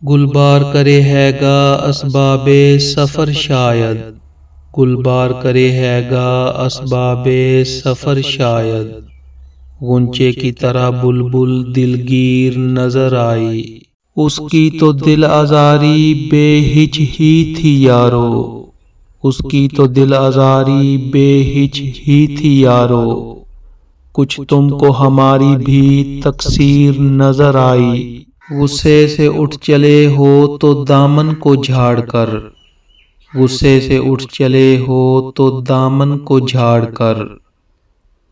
گلبار کرے ہے گا اسباب سفر شاید، گلبار کرے ہے گا اسباب سفر شاید، غنچے کی طرح بلبل دلگیر نظر آئی، اس کی تو دل آزاری بے ہچ ہی تھی یارو، اس کی تو دل آزاری بے ہچ ہی تھی یارو، کچھ تم کو ہماری بھی تقصیر نظر آئی، غصے سے اٹھ چلے ہو تو دامن کو جھاڑ کر، غصے سے اٹھ چلے ہو تو دامن کو جھاڑ کر،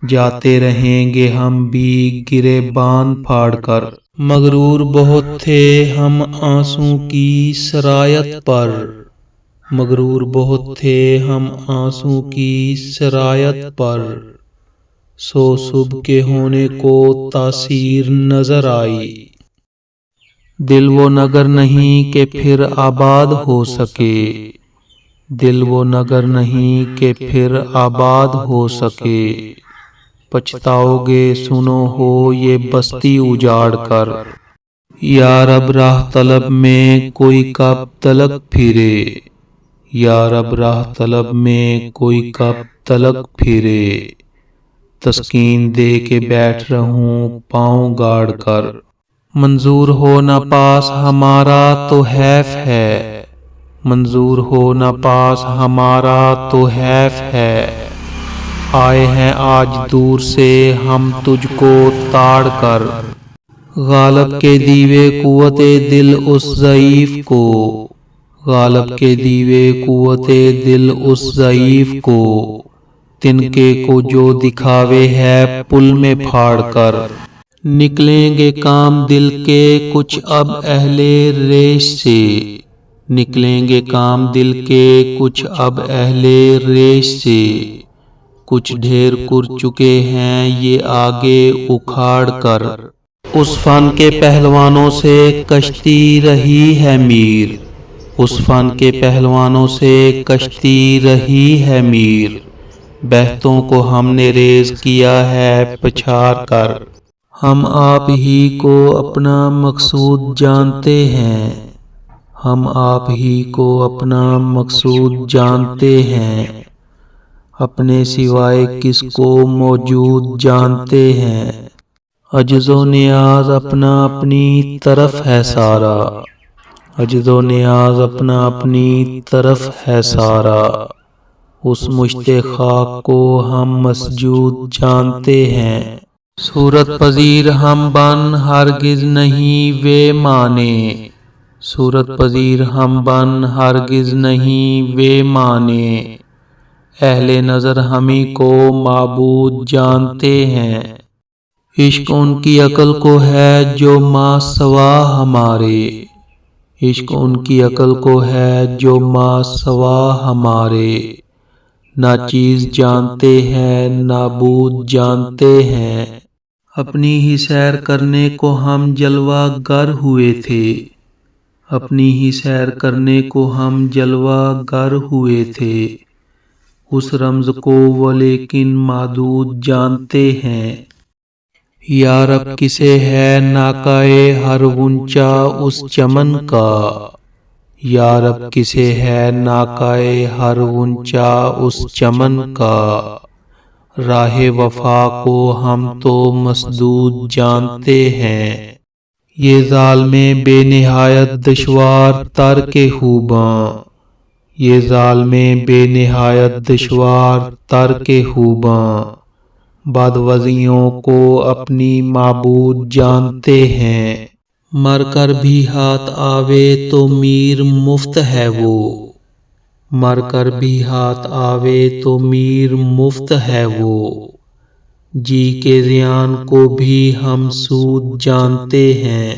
جاتے رہیں گے ہم بھی گریباں پھاڑ کر، مغرور بہت تھے ہم آنسوں کی سرایت پر، مغرور بہت تھے ہم آنسوں کی سرایت پر، سو صبح کے ہونے کو تاثیر نظر آئی، دل وہ نگر نہیں کہ پھر آباد ہو سکے، دل وہ نگر نہیں کہ پھر آباد ہو سکے، پچھتاؤ گے سنو ہو یہ بستی اجاڑ کر، یا رب راہ طلب میں کوئی کب تلک پھرے، یا رب راہ طلب میں کوئی کب تلک پھرے، تسکین دے کے بیٹھ رہوں پاؤں گاڑ کر، منظور ہو نہ پاس ہمارا تو حیف ہے، منظور ہو نہ پاس ہمارا تو حیف ہے، آئے ہیں آج دور سے ہم تجھ کو تاڑ کر، غالب کے دیوے قوت دل اس ضعیف کو، غالب کے دیوے قوت دل اس ضعیف کو، تنکے کو جو دکھاوے ہے پل میں پھاڑ کر، نکلیں گے کام دل کے کچھ اب اہل ریش سے، نکلیں گے کام دل کے کچھ اب اہل ریش سے، کچھ ڈھیر کر چکے ہیں یہ آگے اکھاڑ کر، اس فن کے پہلوانوں سے کشتی رہی ہے میر، اس فن کے پہلوانوں سے کشتی رہی ہے میر، بہتوں کو ہم نے ریز کیا ہے پچھاڑ کر، ہم آپ ہی کو اپنا مقصود جانتے ہیں، ہم آپ ہی کو اپنا مقصود جانتے ہیں، اپنے سوائے کس کو موجود جانتے ہیں، عجز و نیاز اپنا اپنی طرف ہے سارا، عجز و نیاز اپنا اپنی طرف ہے سارا، اس مشت خاک کو ہم مسجود جانتے ہیں، صورت پذیر ہم بن ہرگز نہیں وے مانے، صورت پذیر ہم بن ہرگز نہیں وے مانے، اہل نظر ہمیں کو معبود جانتے ہیں، عشق ان کی عقل کو ہے جو ماں سوا ہمارے، عشق ان کی عقل کو ہے جو ماں سوا ہمارے، نہ چیز جانتے ہیں نہ بود جانتے ہیں، اپنی ہی سیر کرنے کو ہم جلوہ گر ہوئے تھے، اپنی ہی سیر کرنے کو ہم جلوہ گر ہوئے تھے، اس رمز کو وہ لیکن معدود جانتے ہیں، یا رب کسے ہے ناکائے ہر غنچہ اس چمن کا، یا رب کسے ہے ناکائے ہر غنچہ اس چمن کا، راہ وفا کو ہم تو مسدود جانتے ہیں، یہ ظالم بے نہایت دشوار ترک خوباں، یہ ظالم بے نہایت دشوار ترک خوباں، بدوزیوں کو اپنی معبود جانتے ہیں، مر کر بھی ہاتھ آوے تو میر مفت ہے وہ، مر کر بھی ہاتھ آوے تو میر مفت ہے وہ، جی کے زیان کو بھی ہم سود جانتے ہیں،